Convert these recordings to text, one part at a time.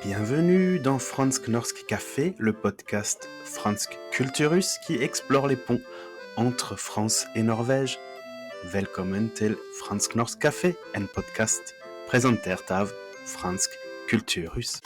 Bienvenue dans Fransk Norsk Café, le podcast Fransk Kulturus qui explore les ponts entre France et Norvège. Velkommen til Fransk Norsk Café, en podcast presentert av Fransk Kulturhus.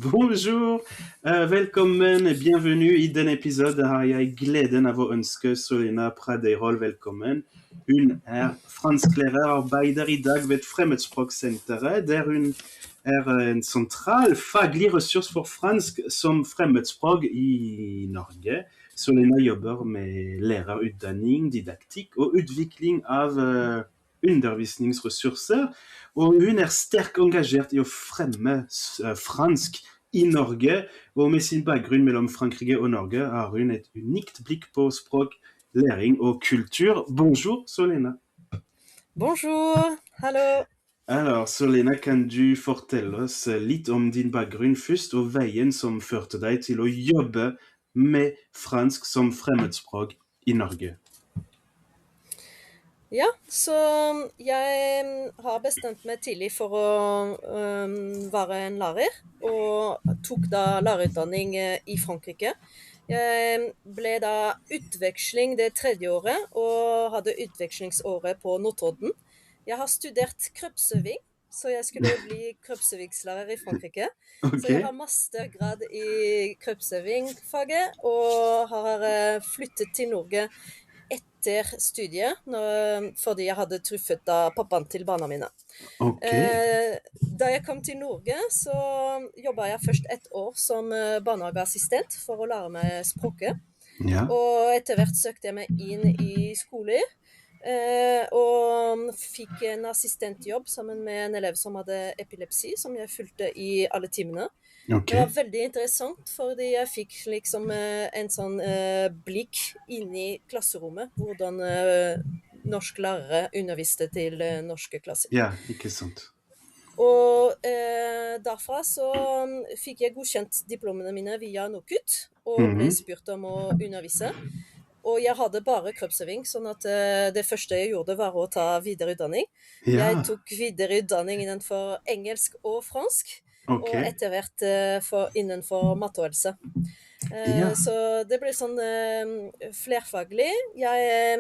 Bonjour, velkommen og bienvenue i denne episode har jeg gleden av å ønske Solena Pradeirol velkommen. Hun fransklærer arbeider i dag ved Fremmedspråksenteret, der hun en sentral faglig ressurs for fransk som fremmedspråk i Norge. Solena jobber med lærerutdanning, didaktikk og utvikling av undervisningsressurser, og hun sterkt engasjert i å fremme fransk i Norge, og med sin bakgrunn mellom Frankrike og Norge har hun et unikt blikk på språk, læring og kultur. Bonjour, Solena. Bonjour, hallo. Alors, Solena, kan du fortelle oss litt om din bakgrunn først, og veien som førte deg til å jobbe med fransk som fremmedspråk i Norge? Ja, så jeg har bestemt meg tidlig for å være en lærer, og tok da lærerutdanning i Frankrike. Jeg ble da utveksling det tredje året, og hadde utvekslingsåret på Notodden. Jeg har studert krøpsøving, så jeg skulle bli krøpsøvingslærer i Frankrike. Okay. Så jeg har mastergrad i krøpsøvingfaget, og har flyttet til Norge etter studiet, fordi jeg hadde truffet da pappaen til barna mine. Okay. Da jeg kom til Norge, så jobbet jeg først et år som barnehageassistent for å lære meg språket. Ja. Og etter hvert søkte jeg meg inn i skoler, og fikk en assistentjobb sammen med en elev som hadde epilepsi, som jeg fulgte i alle timene. Okay. Det var veldig interessant, fordi jeg fikk liksom en sånn blikk inn i klasserommet, hvordan norske lærere underviste til norske klasser. Ja, ikke sant. Og derfra så fikk jeg godkjent diplomene mine via NOKUT, og ble spurt om å undervise. Og jeg hadde bare krøpsøving, sånn at det første jeg gjorde var å ta videreutdanning. Ja. Jeg tok videreutdanning innenfor engelsk og fransk, og etter hvert innenfor matte og helse. Så det ble sånn flerfaglig. Jeg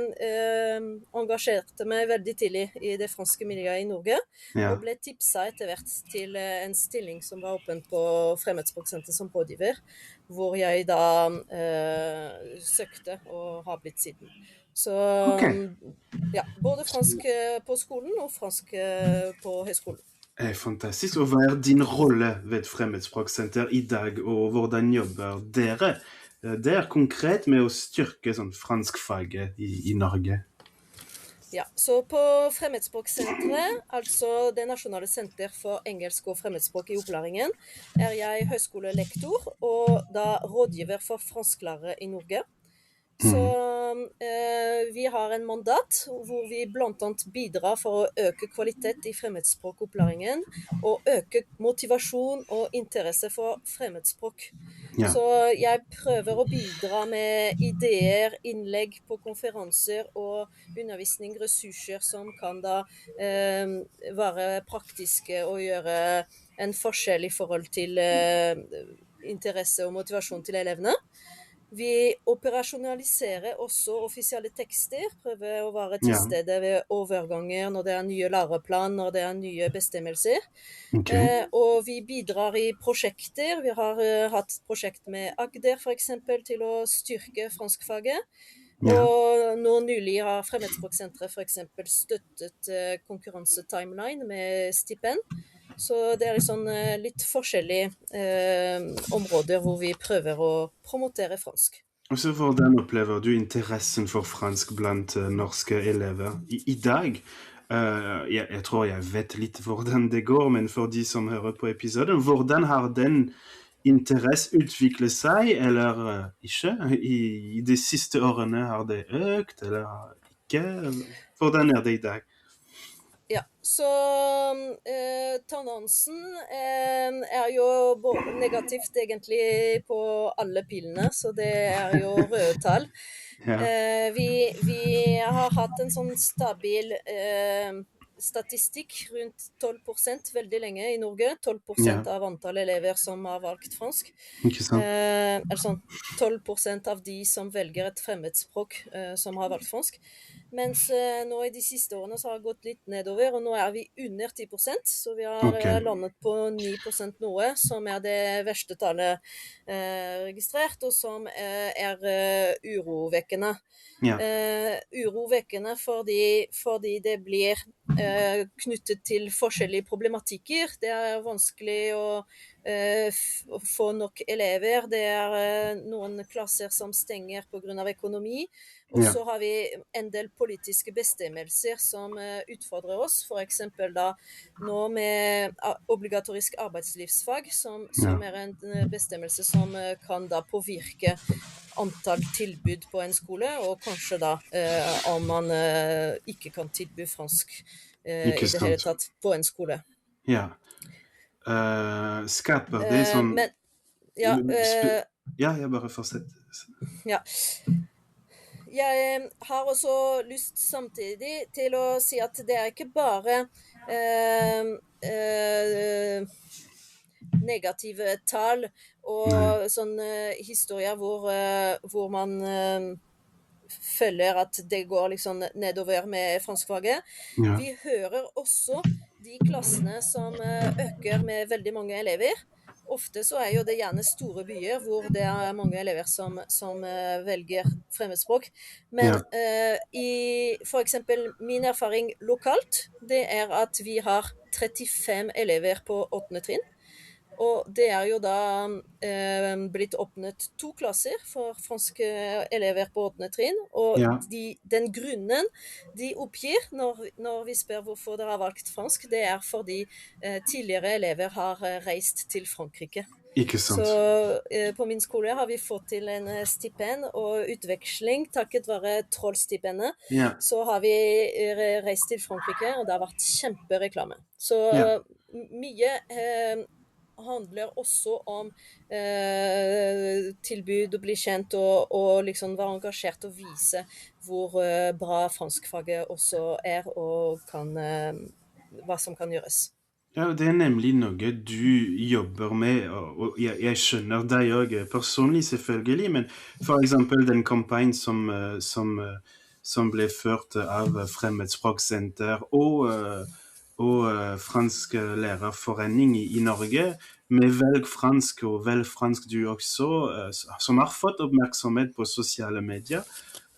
engasjerte meg veldig tidlig i det franske miljøet i Norge, og ble tipset etter hvert til en stilling som var åpen på Fremmedspråksenteret som rådgiver, hvor jeg da søkte og har blitt siden. Så ja, både fransk på skolen og fransk på høyskolen. Fantastisk. Og hva din rolle ved Fremmedspråksenter i dag, og hvordan jobber dere? Det konkret med å styrke sånn franskfaget i Norge. Ja, så på Fremmedspråksenteret, altså det nasjonale senter for engelsk og fremmedspråk i opplæringen, jeg høyskolelektor og da rådgiver for fransklærere i Norge. Så vi har en mandat hvor vi blant annet bidrar for å øke kvalitet i fremmedspråkopplæringen og øke motivasjon og interesse for fremmedspråk. Ja. Så jeg prøver å bidra med ideer, innlegg på konferanser og undervisning, ressurser som kan da være praktiske og gjøre en forskjell i forhold til interesse og motivasjon til elevene. Vi operasjonaliserer også offisielle tekster, prøver å være til stede ved overganger når det nye læreplan, når det nye bestemmelser. Og vi bidrar i prosjekter. Vi har hatt prosjekt med Agder for eksempel til å styrke franskfaget. Og nå nylig har Fremmedspråksenteret for eksempel støttet konkurransetimeline med stipend. Så det liksom litt forskjellige områder hvor vi prøver å promotere fransk. Og så hvordan opplever du interessen for fransk blant norske elever i dag? Jeg tror jeg vet litt hvordan det går, men for de som hører på episoden, hvordan har den interesse utviklet seg, eller ikke? I de siste årene har det økt, eller ikke? Hvordan det i dag? Ja, så tannansen er jo negativt egentlig på alle pilene, så det er jo røde tall. Ja, Vi har hatt en sånn stabil statistikk rundt 12% veldig lenge i Norge. 12% ja, av antall elever som har valgt fransk. ikke sant? Eller sånn 12% av de som velger et fremmedspråk som har valgt fransk. Mens nå i de siste årene så har det gått litt nedover, og nå er vi under 10%, så vi har Ok, landet på 9% noe, som er det verste tallet registrert, og som er urovekkende. ja, Urovekkende fordi det blir knyttet til forskjellige problematikker. Det er vanskelig å få nok elever. Det er noen klasser som stenger pga. Økonomi. Og ja, så har vi en del politiske bestemmelser som utfordrer oss. F.eks. da nå med obligatorisk arbeidslivsfag, som ja, er en bestemmelse som kan da påvirke antall tilbud på en skole, og kanskje da om man ikke kan tilby fransk ikke i det hele sant? tatt på en skole. Ja. Skaper det sånn Men ja, Ja, jeg bare fortsetter. ja. Jeg har også lyst samtidig til å si at det er ikke bare negative tall Nei. og sånne historier hvor man føler at det går liksom nedover med franskfaget. Ja, Vi hører også de klassene som øker med veldig mange elever. Ofte så er jo det gjerne store byer hvor det er mange elever som velger fremmedspråk. Men ja, i for eksempel min erfaring lokalt, det er at vi har 35 elever på 8. trinn. Og det er jo da blitt åpnet 2 klasser for franske elever på 8. trinn. Og ja, den grunnen de oppgir når vi spør hvorfor dere har valgt fransk, det er fordi tidligere elever har reist til Frankrike. ikke Så sant? på min skole har vi fått til en stipend og utveksling takket være Trollstipendet. Ja, Så har vi reist til Frankrike, og det har vært kjempereklame. Så ja. mye handler også om tilbud, å bli kjent og liksom være engasjert og vise hvor bra franskfaget også er, og hva som kan gjøres. Ja, det er nemlig noe du jobber med, og jeg skjønner deg òg personlig, selvfølgelig, men for eksempel den kampanjen som ble ført av Fremmedspråksenter og Fransk lærerforening i Norge, med Velg fransk og Velg fransk du også, som har fått oppmerksomhet på sosiale medier.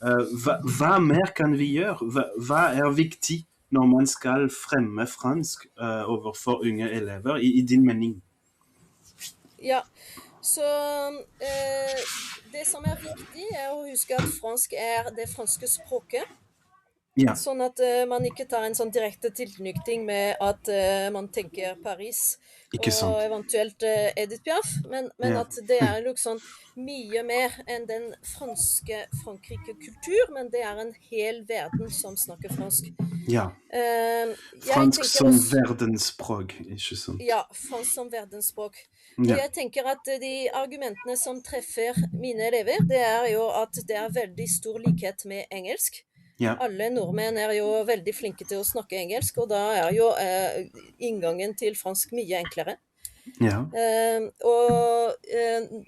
Hva mer kan vi gjøre? Hva er viktig når man skal fremme fransk overfor unge elever, i din mening? Ja, så det som er viktig, er å huske at fransk er det franske språket. Ja, Sånn at man ikke tar en sånn direkte tilknytning med at man tenker Paris ikke og sant? eventuelt Edith Piaf, men Ja, at det er liksom mye mer enn den franske Frankrike-kultur, men det er en hel verden som snakker fransk. ja. Jeg Fransk tenker som også verdensspråk, ikke sant? Ja, fransk som verdensspråk. Og Ja, jeg tenker at de argumentene som treffer mine elever, det er jo at det er veldig stor likhet med engelsk. ja, Alle nordmenn er jo veldig flinke til å snakke engelsk, og da er jo inngangen til fransk mye enklere. ja,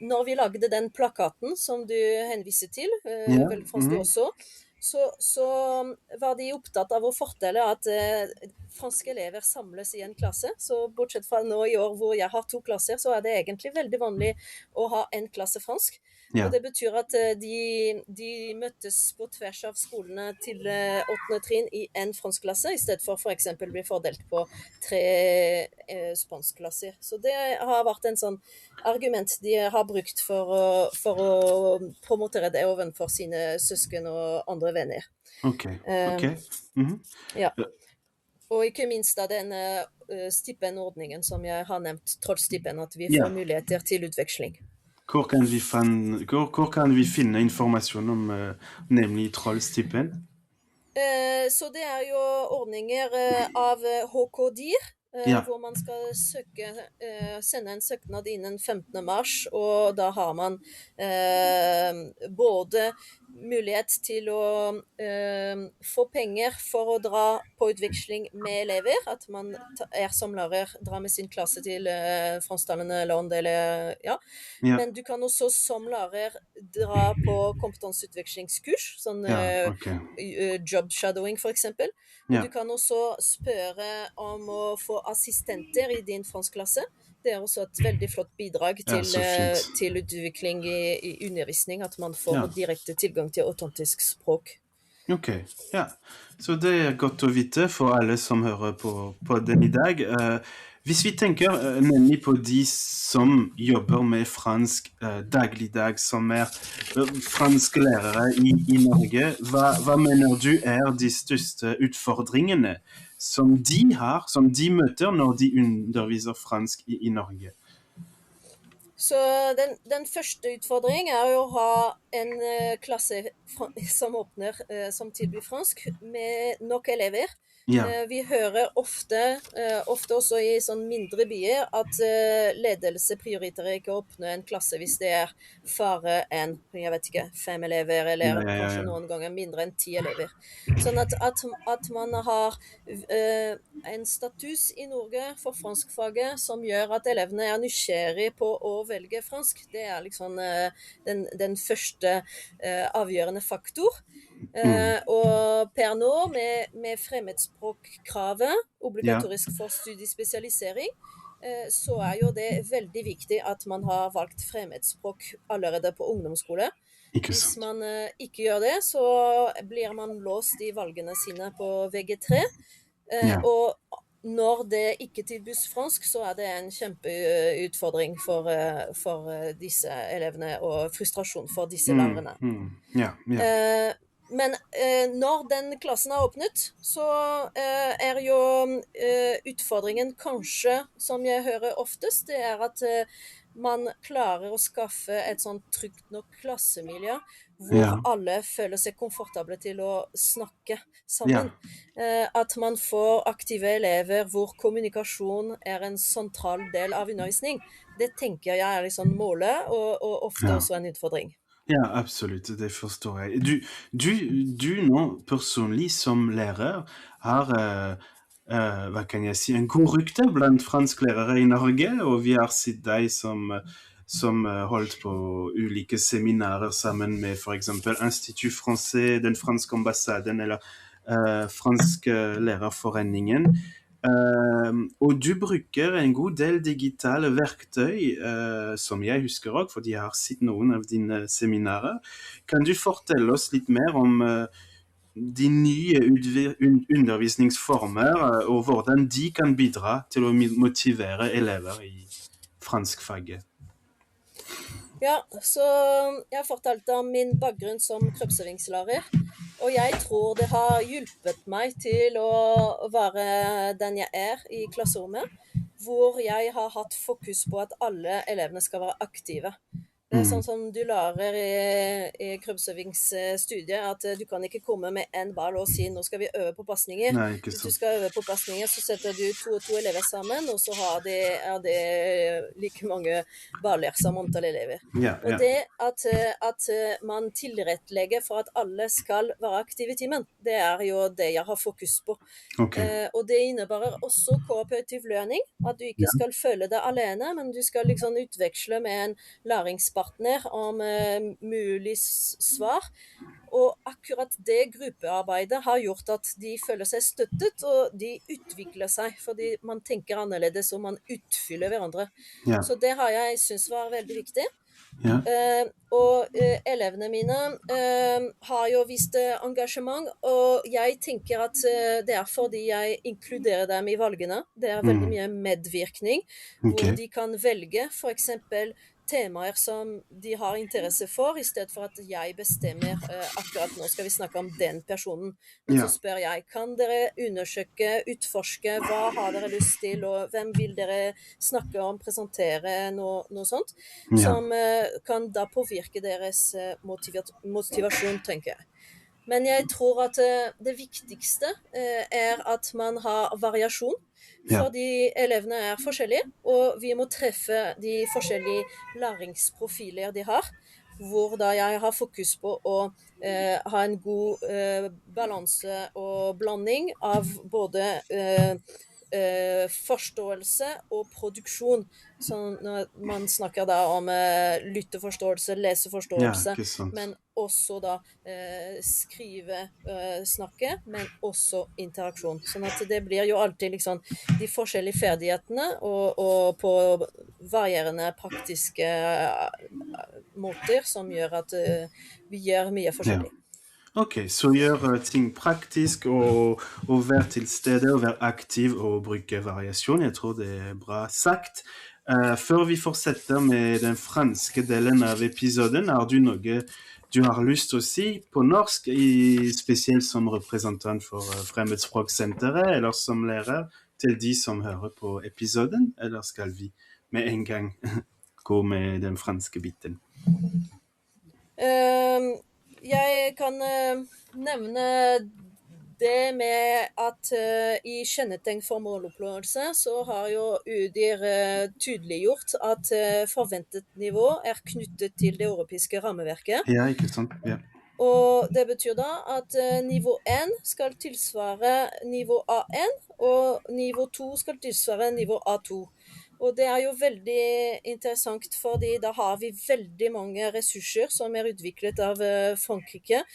Når vi lagde den plakaten som du henviser til, ja, vel fransk du også, så var de opptatt av å fortelle at franske elever samles i en klasse. Så bortsett fra nå i år hvor jeg har 2 klasser, så er det egentlig veldig vanlig å ha en klasse fransk. ja, Og det betyr at de møttes på tvers av skolene til 8. trinn i en fransk klasse, i stedet for eksempel bli fordelt på 3 spanskklasser. Så det har vært en sånn argument de har brukt for å promotere det overfor sine søsken og andre venner. ok, ok. Mhm. Ja. Og ikke minst da den stipendordningen som jeg har nevnt, Trollstipend, at vi Ja. får muligheter til utveksling. Hvor kan vi finne informasjon om nemlig Trollstipend? Så det jo ordninger av HK-DIR, Ja, hvor man skal sende en søknad innen 15. mars, og da har man både mulighet til å få penger for å dra på utveksling med elever, at man som lærer drar med sin klasse til fransktalende land, eller ja. ja, Men du kan også som lærer dra på kompetanseutveksling-kurs, sånn ja, ok. job shadowing for eksempel. Og Ja, du kan også spørre om å få assistenter i din franskklasse. Det også et veldig flott bidrag ja, så fint. til utvikling i undervisning, at man får Ja. direkte tilgang til autentisk språk. Ok, ja. Så det godt å vite for alle som hører på den i dag. Hvis vi tenker nemlig på de som jobber med fransk dagligdag, som franske lærere i Norge, hva mener du de største utfordringene som de har, som de møter når de underviser fransk i Norge? Så den første utfordringen jo å ha en klasse som åpner, som tilbyr fransk, med nok elever. Ja, Vi hører ofte også i sånn mindre byer, at ledelse prioriterer ikke å åpne en klasse hvis det færre enn, jeg vet ikke, 5 elever, eller kanskje noen ganger mindre enn 10 elever. Sånn at man har en status i Norge for franskfaget som gjør at elevene nysgjerrig på å velge fransk. Det liksom den første avgjørende faktor. Og per nå, med fremmedspråkkravet, obligatorisk for studiespesialisering, så jo det veldig viktig at man har valgt fremmedspråk allerede på ungdomsskole. ikke Hvis sant. man ikke gjør det, så blir man låst i valgene sine på VG3. Ja. Og når det ikke tilbys fransk, så det en kjempeutfordring for disse elevene, og frustrasjon for disse lærerne. Ja, ja. Men når den klassen åpnet, så jo utfordringen kanskje, som jeg hører oftest, det at man klarer å skaffe et sånn trygt nok klassemiljø, hvor Ja. alle føler seg komfortable til å snakke sammen. At man får aktive elever hvor kommunikasjon en sentral del av undervisning. Det tenker jeg liksom målet, og ofte Ja. også en utfordring. Ja, absolutt, det forstår jeg. Du nå personlig som lærer har, hva kan jeg si, en god rykte blant fransklærere i Norge, og vi har sett deg som holdt på ulike seminarer sammen med for eksempel Institut Français, den franske ambassaden, eller fransk lærerforeningen. Og du bruker en god del digitale verktøy, som jeg husker også, fordi jeg har sett noen av dine seminarer. Kan du fortelle oss litt mer om de nye undervisningsformer, og hvordan de kan bidra til å motivere elever i franskfaget? Ja, så jeg fortalte om min bakgrunn som kroppsøvingslærer, og jeg tror det har hjulpet meg til å være den jeg i klasserommet, hvor jeg har hatt fokus på at alle elevene skal være aktive. Det sånn som du lærer i kroppsøvingsstudiet, at du kan ikke komme med en ball og si nå skal vi øve på pasninger. Nei, ikke Hvis du sant. skal øve på pasninger, så setter du 2 og 2 elever sammen, og så er det like mange baller som antall elever. Ja, Og ja. det at man tilrettelegger for at alle skal være aktive i timen, det jo det jeg har fokus på. Ok. Og det innebærer også cooperative learning, at du ikke skal føle deg alene, men du skal liksom utveksle med en læringspartner om mulig svar. Og akkurat det gruppearbeidet har gjort at de føler seg støttet, og de utvikler seg, fordi man tenker annerledes, og man utfyller hverandre. Ja, Så det har jeg synes var veldig viktig. ja, Og elevene mine har jo vist engasjement, og jeg tenker at det fordi jeg inkluderer dem i valgene. Det veldig mye medvirkning, ok. hvor de kan velge for eksempel temaer som de har interesse for, i stedet for at jeg bestemmer akkurat nå skal vi snakke om den personen. Men Ja. så spør jeg, kan dere undersøke, utforske, hva har dere lyst til, og hvem vil dere snakke om, presentere, noe sånt, Ja. som kan da påvirke deres motivasjon, tenker jeg. Men jeg tror at det viktigste er at man har variasjon. Ja. Fordi elevene er forskjellige, og vi må treffe de forskjellige læringsprofiler de har. Hvor da jeg har fokus på å ha en god balanse og blanding av både forståelse og produksjon. Så når man snakker da om lytteforståelse, leseforståelse, ikke sant. men også da skrive, snakke, men også interaksjon. Sånn at det blir jo alltid liksom de forskjellige ferdighetene og på varierende praktiske måter som gjør at vi gjør mye forskjellig. Ok, så gjør ting praktisk og være til stede og være aktiv og bruke variasjon. Jeg tror det er bra sagt. Før vi fortsetter med den franske delen av episoden, har du noe du har lyst til å si på norsk, spesielt som representant for Fremmedspråksenteret, eller som lærer til de som hører på episoden, eller skal vi med en gang gå med den franske biten? Jeg kan nevne det med at i kjennetegn for måloppnåelse så har jo UDIR tydeliggjort at forventet nivå er knyttet til det europeiske rammeverket. Ja, ikke sant? Ja. Og det betyr da at nivå 1 skal tilsvare nivå A1, og nivå 2 skal tilsvare nivå A2. Og det er jo veldig interessant, fordi da har vi veldig mange ressurser som er utviklet av Frankrike,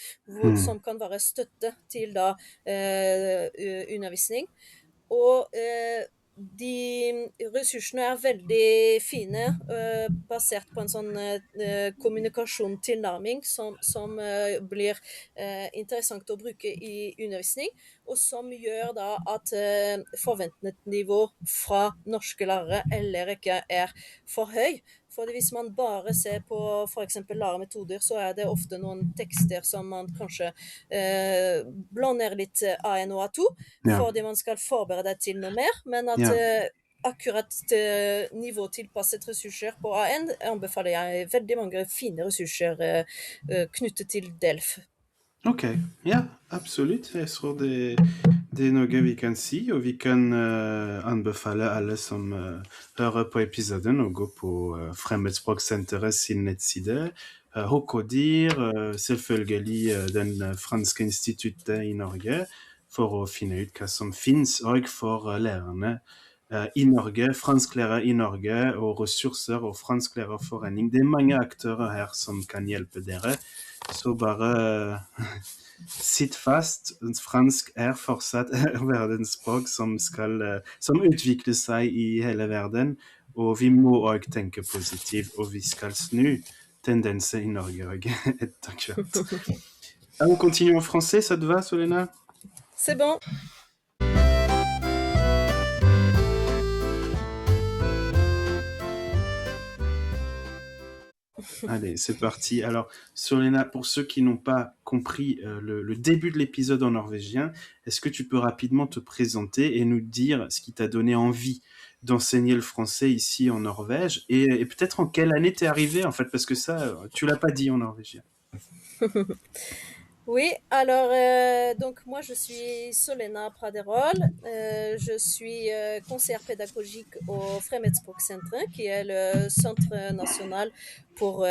som kan være støtte til da undervisning. Og de ressursene er veldig fine, basert på en sånn kommunikasjonstilnærming som blir interessant å bruke i undervisning, og som gjør da at forventet nivå fra norske lærere eller ikke er for høy. For hvis man bare ser på for eksempel læremetoder, så er det ofte noen tekster som man kanskje blander litt A1 og A2, fordi man skal forberede til noe mer, men at akkurat nivåtilpasset ressurser på A1 anbefaler jeg veldig mange fine ressurser knyttet til DELF. Ok, ja, absolutt. Jeg tror det er noe vi kan si, og vi kan anbefale alle som hører på episoden å gå på Fremmedspråksenteret sin nettside. HKDIR, selvfølgelig den franske instituttet i Norge, for å finne ut hva som finnes, og for lærerne i Norge, fransklærer i Norge, og ressurser og fransklærerforening. Det er mange aktører her som kan hjelpe dere. Så bare sitt fast. Fransk er fortsatt verdensspråk som utvikler seg i hele verden, og vi må også tenke positivt, og vi skal snu tendenser i Norge også, etter hvert. On continue en français, ça te va, Solena? C'est bon. Allez, c'est parti. Alors, Solena, pour ceux qui n'ont pas compris le début de l'épisode en norvégien, est-ce que tu peux rapidement te présenter et nous dire ce qui t'a donné envie d'enseigner le français ici en Norvège et peut-être en quelle année t'es arrivé, en fait, parce que ça, tu l'as pas dit en norvégien. Oui, alors donc moi je suis Solena Praderol, je suis conseillère pédagogique au Fremmedspråksenteret, qui est le centre national pour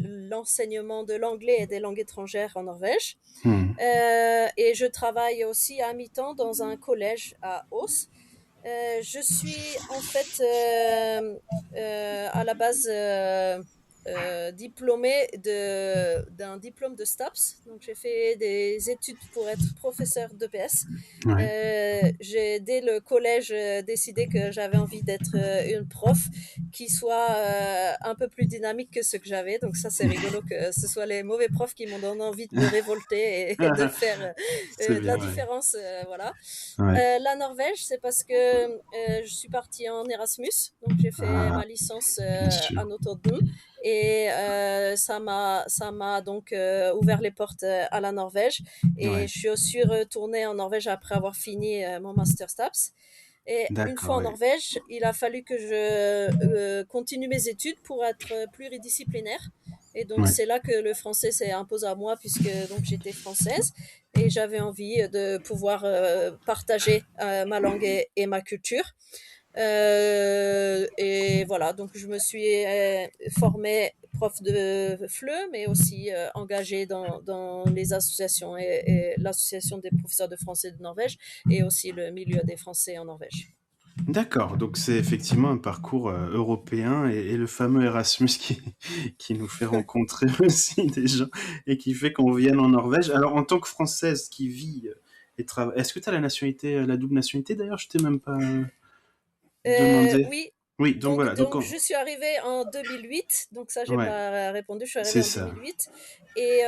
l'enseignement de l'anglais et des langues étrangères en Norvège. Et je travaille aussi à mi-temps dans un collège à Ås. Je suis en fait à la base diplômée d'un diplôme de STAPS. Donc j'ai fait des études pour être professeur d'EPS. J'ai dès le collège décidé que j'avais envie d'être une prof qui soit un peu plus dynamique que ce que j'avais. Donc ça c'est rigolo que ce soit les mauvais profs qui m'ont donné envie de me révolter et de faire de la différence. Voilà. La Norvège, c'est parce que je suis partie en Erasmus. Donc j'ai fait ma licence à Notodden. Et ça m'a donc ouvert les portes à la Norvège. Et je suis aussi retournée en Norvège après avoir fini mon master STAPS. Et une fois en Norvège, il a fallu que je continue mes études pour être pluridisciplinaire. Et donc, Ouais. c'est là que le français s'est imposé à moi, puisque donc j'étais française et j'avais envie de pouvoir partager ma langue et ma culture. Et voilà, donc je me suis formée prof de FLE, mais aussi engagée dans les associations et l'association des professeurs de français de Norvège et aussi le milieu des Français en Norvège. D'accord, donc c'est effectivement un parcours européen et le fameux Erasmus qui nous fait rencontrer aussi des gens et qui fait qu'on vienne en Norvège. Alors, en tant que Française qui vit et travaille, est-ce que tu as la nationalité, la double nationalité d'ailleurs? Je t'ai même pas demandé. Oui, Oui, donc voilà. je suis arrivée en 2008, donc ça j'ai Ouais, pas répondu, je suis arrivée c'est en ça. 2008 et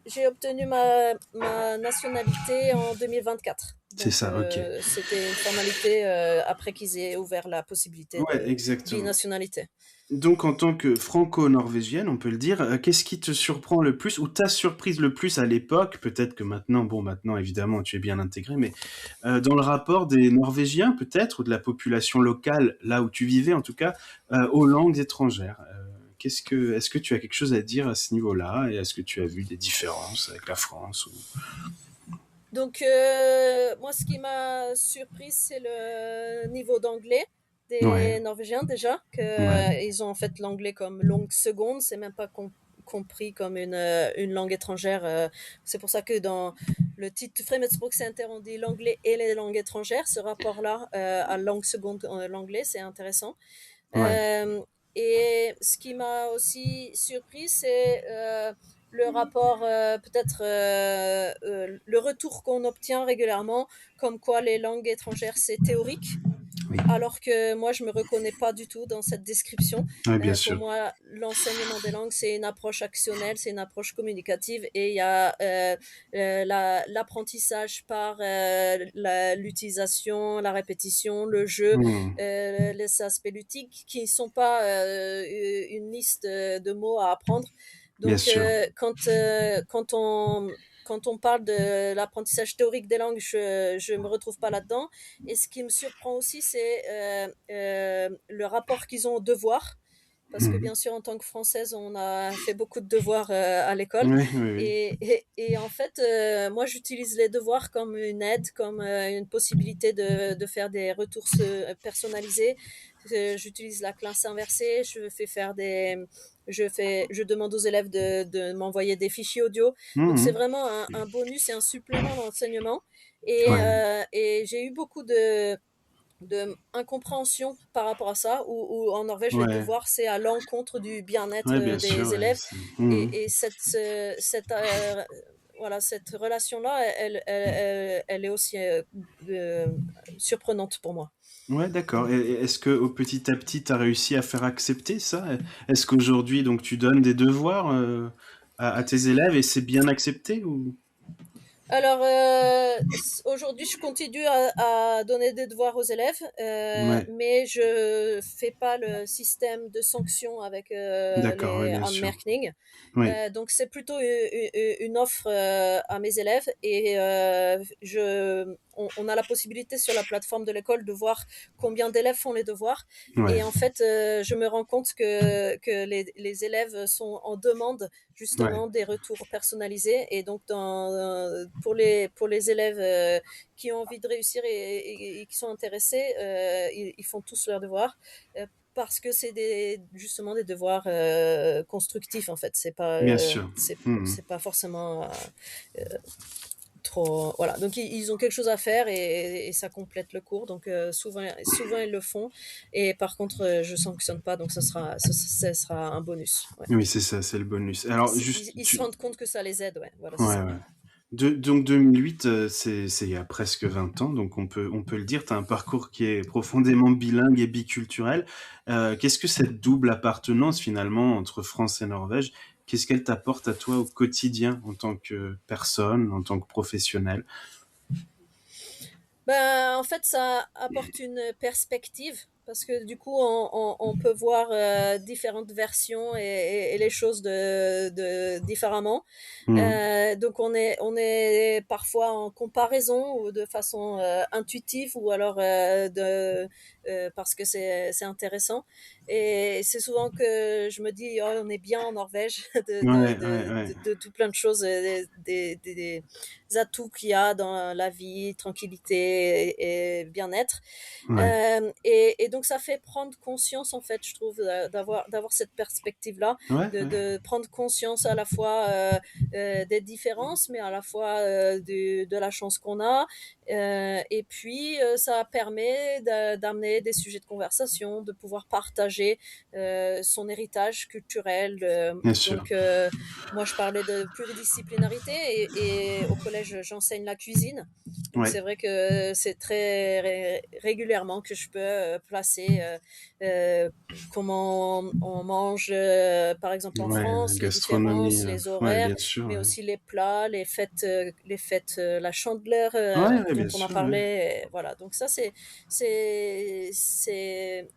j'ai obtenu ma nationalité en 2024. C'est Donc ça, ok. c'était une formalité après qu'ils aient ouvert la possibilité Ouais, de exactement. binationalité. Donc, en tant que franco-norvégienne, on peut le dire, qu'est-ce qui te surprend le plus ou t'a surprise le plus à l'époque? Peut-être que maintenant, bon, maintenant, évidemment, tu es bien intégré, mais dans le rapport des Norvégiens, peut-être, ou de la population locale, là où tu vivais en tout cas, aux langues étrangères. Est-ce que tu as quelque chose à dire à ce niveau-là? Et est-ce que tu as vu des différences avec la France ou... Donc, moi, ce qui m'a surprise, c'est le niveau d'anglais Ouais, des Norvégiens déjà, ouais, qu'ils ont en fait l'anglais comme langue seconde, c'est même pas compris comme une langue étrangère. C'est pour ça que dans le titre Fremedspråk Center, on dit l'anglais et les langues étrangères. Ce rapport-là à langue seconde, l'anglais, c'est intéressant. ouais. Euh, et ce qui m'a aussi surpris, c'est le rapport, peut-être le retour qu'on obtient régulièrement, comme quoi les langues étrangères, c'est théorique. Oui, Alors que moi, je me reconnais pas du tout dans cette description. ouais, bien Pour sûr. moi, l'enseignement des langues, c'est une approche actionnelle, c'est une approche communicative, et il y a l'apprentissage par l'utilisation, la répétition, le jeu, Hmm, les aspects ludiques qui ne sont pas une liste de mots à apprendre. bien Donc, sûr. quand on parle de l'apprentissage théorique des langues, je me retrouve pas là-dedans. Et ce qui me surprend aussi, c'est le rapport qu'ils ont aux devoirs. Parce que Mhm. bien sûr, en tant que Française, on a fait beaucoup de devoirs à l'école. Oui, oui, oui. Et en fait, moi, j'utilise les devoirs comme une aide, comme une possibilité de faire des retours personnalisés. J'utilise la classe inversée, je demande aux élèves de m'envoyer des fichiers audio. Donc, c'est Mhm. vraiment un bonus et un supplément d'enseignement. Ouais, Et j'ai eu beaucoup de incompréhension par rapport à ça, où en Norvège, les ouais, devoirs, c'est à l'encontre du bien-être ouais, bien sûr. des Ouais, élèves. mhm. Et voilà, cette relation-là, elle est aussi euh, surprenante pour moi. Ouais, d'accord. Et est-ce que au petit à petit, tu as réussi à faire accepter ça? Est-ce qu'aujourd'hui, donc, tu donnes des devoirs à tes élèves et c'est bien accepté ou... Alors, aujourd'hui, je continue à donner des devoirs aux élèves, Ouais, mais je fais pas le système de sanctions avec d'accord, ouais, les bien sûr. anmerkning. Oui, Donc, c'est plutôt une offre à mes élèves et on a la possibilité sur la plateforme de l'école de voir combien d'élèves font les devoirs. ouais, Et en fait, je me rends compte que les élèves sont en demande ouais, justement des retours personnalisés. Et donc, pour les élèves qui ont envie de réussir et qui sont intéressés, ils font tous leurs devoirs. Parce que c'est justement des devoirs constructifs en fait. bien sûr. Mhm. C'est pas forcément trop. Voilà. Donc ils ont quelque chose à faire et ça complète le cours. Donc souvent ils le font. Et par contre je sanctionne pas. Donc ça sera un bonus. Ouais. Oui, c'est ça, c'est le bonus. Alors, juste, Ils se rendent compte que ça les aide. Ouais. Voilà, c'est ouais, ça. ouais. Donc 2008, c'est il y a presque 20 ans, donc on peut le dire, tu as un parcours qui est profondément bilingue et biculturel. Qu'est-ce que cette double appartenance finalement entre France et Norvège, qu'est-ce qu'elle t'apporte à toi au quotidien en tant que personne, en tant que professionnel? Ben, en fait, ça apporte une perspective parce que du coup, on peut voir différentes versions et les choses différemment. Mhm. Donc on est parfois en comparaison ou de façon intuitive ou alors parce que c'est intéressant. Et c'est souvent que je me dis, oh, on est bien en Norvège Ouais, ouais, ouais. de tout plein de choses, des atouts qu'il y a dans la vie, tranquillité et bien-être. Ouais, Et donc ça fait prendre conscience, en fait, je trouve, d'avoir cette perspective-là, ouais, ouais. de prendre conscience à la fois des différences, mais à la fois de la chance qu'on a. Et puis ça permet d'amener des sujets de conversation, de pouvoir partager son héritage culturel. Bien sûr. Donc moi je parlais de pluridisciplinarité et au collège j'enseigne la cuisine. Donc Ouais, c'est vrai que c'est très régulièrement que je peux placer comment on mange, par exemple en ouais, la France, les gastronomie, différences, les ouais, horaires, bien sûr. mais Ouais, aussi les plats, les fêtes, la Chandeleur ouais, ouais, dont bien on a sûr. Ouais. parlé. Voilà, donc ça c'est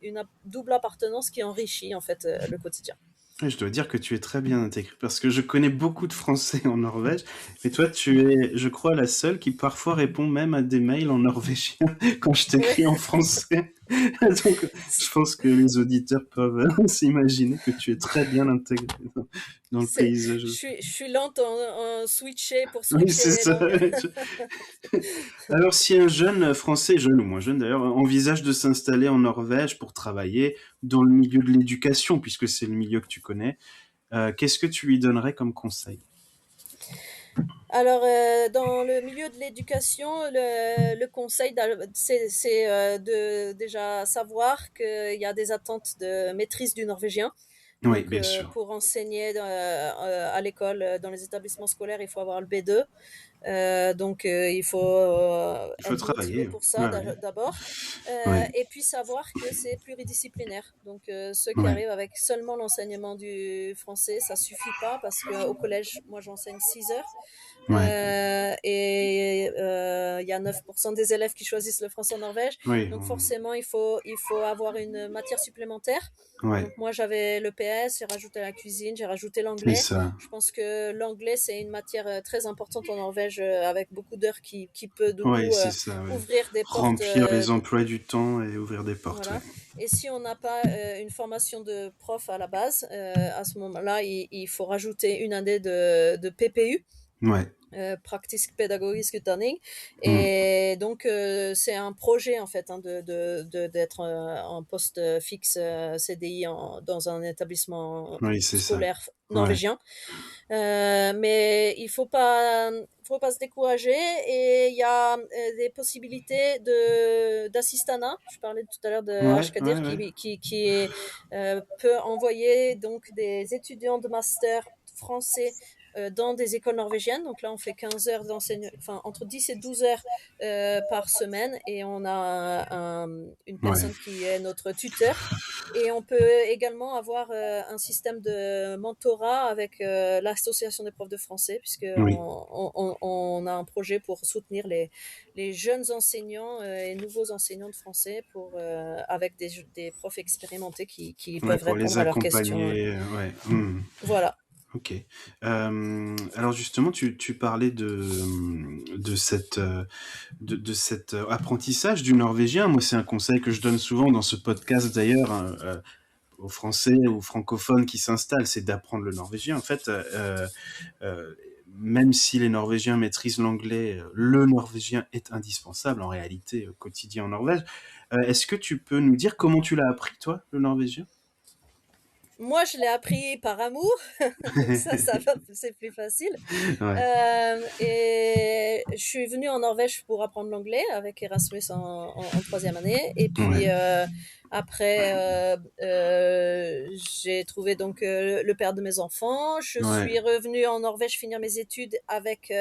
une double appartenance qui enrichit en fait le quotidien. Ouais, je dois dire que tu es très bien intégré parce que je connais beaucoup de Français en Norvège, mais toi, tu es, je crois, la seule qui parfois répond même à des mails en norvégien quand je Ouais. t'écris en français. Donc, je pense que les auditeurs peuvent s'imaginer que tu es très bien intégré dans le C'est, paysage. je suis lente en switcher pour Oui, switcher c'est les ça. langues. Alors, si un jeune français, jeune ou moins jeune d'ailleurs, envisage de s'installer en Norvège pour travailler dans le milieu de l'éducation, puisque c'est le milieu que tu connais, qu'est-ce que tu lui donnerais comme conseil? Alors, dans le milieu de l'éducation, le conseil, c'est de déjà savoir qu'il y a des attentes de maîtrise du norvégien. Oui, Donc, bien sûr. pour enseigner à l'école, dans les établissements scolaires, il faut avoir le B2. Donc, il faut Il faut être motivé travailler. pour ça Ouais, ouais. d'abord. Ouais, Et puis savoir que c'est pluridisciplinaire. Donc, ceux qui ouais. arrivent avec seulement l'enseignement du français, ça suffit pas parce qu'au collège, moi, j'enseigne 6 heures. Ouais. Et il y a 9% des élèves qui choisissent le français en Norvège. Oui, Donc forcément, il faut avoir une matière supplémentaire. ouais. Donc moi, j'avais le PS, j'ai rajouté la cuisine, j'ai rajouté Et l'anglais. ça. Je pense que l'anglais, c'est une matière très importante en Norvège, avec beaucoup d'heures qui peut du Oui, coup c'est ça, ouais. ouvrir des portes. Remplir les emplois du temps et ouvrir des portes, ouais. Voilà. Et si on n'a pas une formation de prof à la base, à ce moment-là, il faut rajouter une année de PPU, Ouais. praktisk pedagogisk utdanning. Mm. Et donc, c'est un projet, en fait, hein, d'être en poste fixe CDI dans un établissement Oui, c'est ça. scolaire Ouais. norvégien. Mais il faut pas se décourager et il y a des possibilités d'assistanat. Je parlais tout à l'heure de Ouais, ouais, Ashkadir ouais. qui peut envoyer donc des étudiants de master français dans des écoles norvégiennes. Donc là, on fait 15 heures d'enseignement, enfin entre 10 et 12 heures par semaine et on a une Ouais. personne qui est notre tuteur. Et on peut également avoir un système de mentorat avec l'association des profs de français, puisque Oui. on a un projet pour soutenir les jeunes enseignants et nouveaux enseignants de français avec des profs expérimentés qui Ouais, peuvent pour les répondre à leurs questions. accompagner, ouais. Mm. Voilà. Ok. Alors justement, tu parlais de cet apprentissage du norvégien. Moi, c'est un conseil que je donne souvent dans ce podcast d'ailleurs, hein, aux Français, aux francophones qui s'installent, c'est d'apprendre le norvégien. En fait, euh, même si les Norvégiens maîtrisent l'anglais, le norvégien est indispensable en réalité au quotidien en Norvège. Est-ce que tu peux nous dire comment tu l'as appris, toi, le norvégien? Moi, je l'ai appris par amour, donc ça va, c'est plus facile. Ouais, Et je suis venue en Norvège pour apprendre l'anglais avec Erasmus en troisième année. Et ouais, puis après, j'ai trouvé donc le père de mes enfants. Je ouais, suis revenue en Norvège finir mes études avec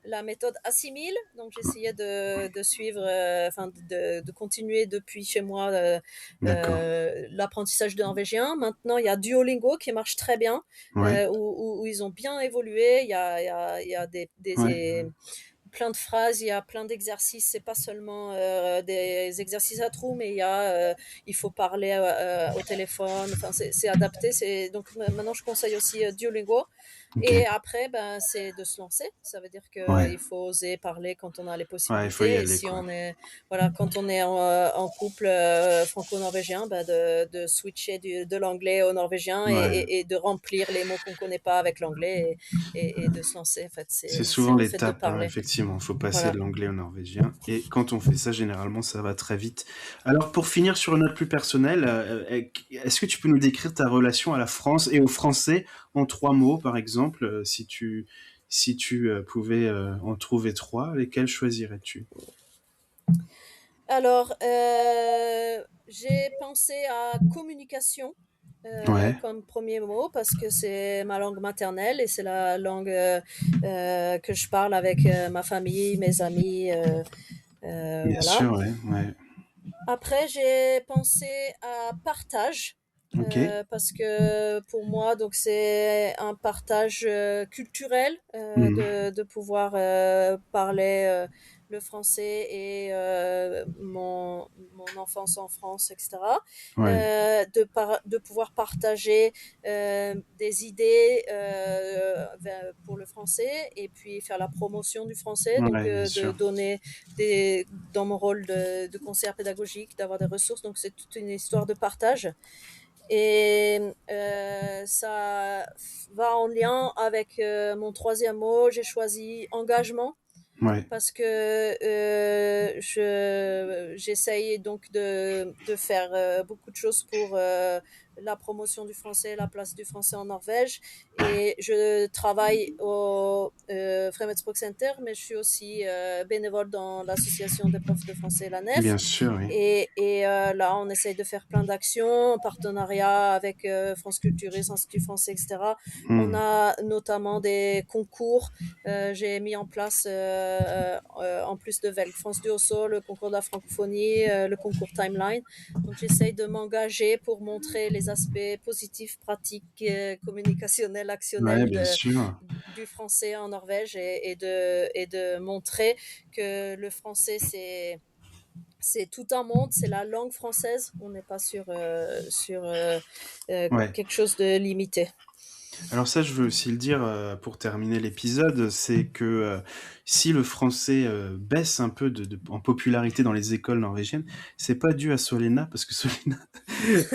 la méthode Assimil. Donc j'essayais de suivre, enfin de continuer depuis chez moi d'accord. l'apprentissage de norvégien. Maintenant, il y a Duolingo qui marche très bien Ouais, où ils ont bien évolué. Il y a ouais, plein de phrases, il y a plein d'exercices. C'est pas seulement des exercices à trous, mais il faut parler au téléphone. Enfin, c'est adapté. Donc maintenant, je conseille aussi Duolingo. Ok. Et après, ben, c'est de se lancer. Ça veut dire Ouais. qu'il faut oser parler quand on a les Ouais, il faut y possibilités. Et aller, si quoi. on est, voilà, quand on est en couple franco-norvégien, ben de switcher de l'anglais au norvégien Ouais. et de remplir les mots qu'on connaît pas avec l'anglais et de se lancer. En fait, C'est c'est souvent le fait de l'étape, hein, parler. effectivement. Il faut passer Voilà. de l'anglais au norvégien. Et quand on fait ça, généralement, ça va très vite. Alors, pour finir sur une note plus personnelle, est-ce que tu peux nous décrire ta relation à la France et au français en 3 mots, par exemple, si tu pouvais en trouver 3, lesquels choisirais-tu? Alors, j'ai pensé à communication Ouais, comme premier mot parce que c'est ma langue maternelle et c'est la langue que je parle avec ma famille, mes amis, bien voilà. sûr, ouais, ouais. Après, j'ai pensé à partage. Ok. Parce que pour moi, donc c'est un partage culturel Mhm. de pouvoir parler le français et mon enfance en France, etc. Ouais, De pouvoir partager des idées pour le français et puis faire la promotion du français, donc ouais, bien de sûr. donner dans mon rôle de conseillère pédagogique, d'avoir des ressources. Donc c'est toute une histoire de partage. Et ça va en lien avec mon troisième mot. J'ai choisi engagement Ouais, parce que j'essaye donc de faire beaucoup de choses pour la promotion du français, la place du français en Norvège. Et je travaille au Fremetsprog Center, mais je suis aussi bénévole dans l'association des profs de français, la NEF. bien sûr, oui. Et là, on essaye de faire plein d'actions en partenariat avec France Culturiste, Institut français, etc. On Mhm. a notamment des concours. J'ai mis en place, en plus de Velg France Duoso, le concours de la francophonie, le concours Timeline. Donc, j'essaye de m'engager pour montrer les aspects positifs, pratiques, communicationnels, Ouais, actionnels bien sûr. du français en Norvège et de montrer que le français, c'est tout un monde, c'est la langue française. On n'est pas sur Ouais. quelque chose de limité. Alors ça, je veux aussi le dire pour terminer l'épisode, c'est que si le français baisse un peu en popularité dans les écoles norvégiennes, c'est pas dû à Solena, parce que Solena,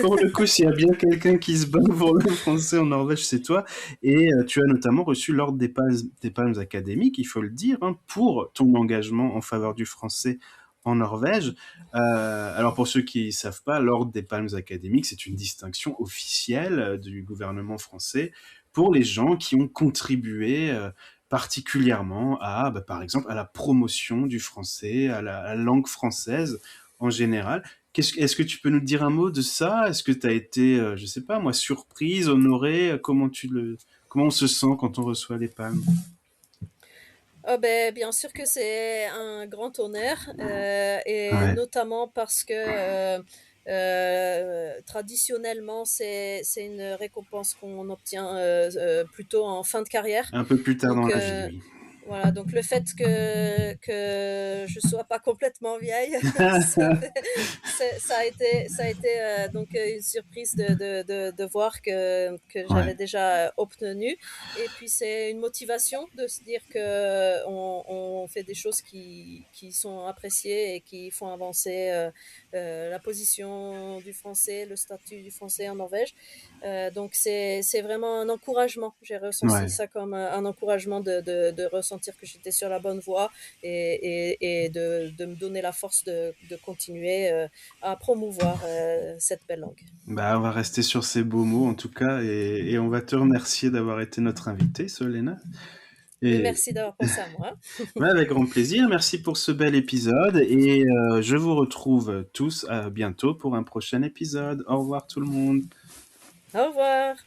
pour le coup, s'il y a bien quelqu'un qui se bat pour le français en Norvège, c'est toi. Et tu as notamment reçu l'ordre des Palmes académiques, il faut le dire, hein, pour ton engagement en faveur du français en Norvège. Alors pour ceux qui ne savent pas, l'ordre des Palmes académiques, c'est une distinction officielle du gouvernement français pour les gens qui ont contribué particulièrement à, par exemple, à la promotion du français, à la langue française en général. Est-ce que tu peux nous dire un mot de ça? Est-ce que tu as été, je sais pas moi, surprise, honorée? Comment on se sent quand on reçoit les palmes? Ah ben, bien sûr que c'est un grand honneur, et Ouais, notamment parce que traditionnellement, c'est une récompense qu'on obtient plutôt en fin de carrière. un peu plus tard dans Donc la vie, oui. voilà, donc le fait que je sois pas complètement vieille, ça a été donc une surprise de voir que Ouais, j'avais déjà obtenu. Et puis c'est une motivation de se dire que on fait des choses qui sont appréciées et qui font avancer la position du français, le statut du français en Norvège. Donc c'est vraiment un encouragement. J'ai ressenti ouais. ça comme un encouragement de ressentir que j'étais sur la bonne voie et de me donner la force de continuer à promouvoir cette belle langue. Bah, on va rester sur ces beaux mots en tout cas, et on va te remercier d'avoir été notre invité, Solena. Mais Et merci d'avoir pensé à moi. ouais, avec grand plaisir. Merci pour ce bel épisode, et je vous retrouve tous à bientôt pour un prochain épisode. Au revoir tout le monde. Au revoir.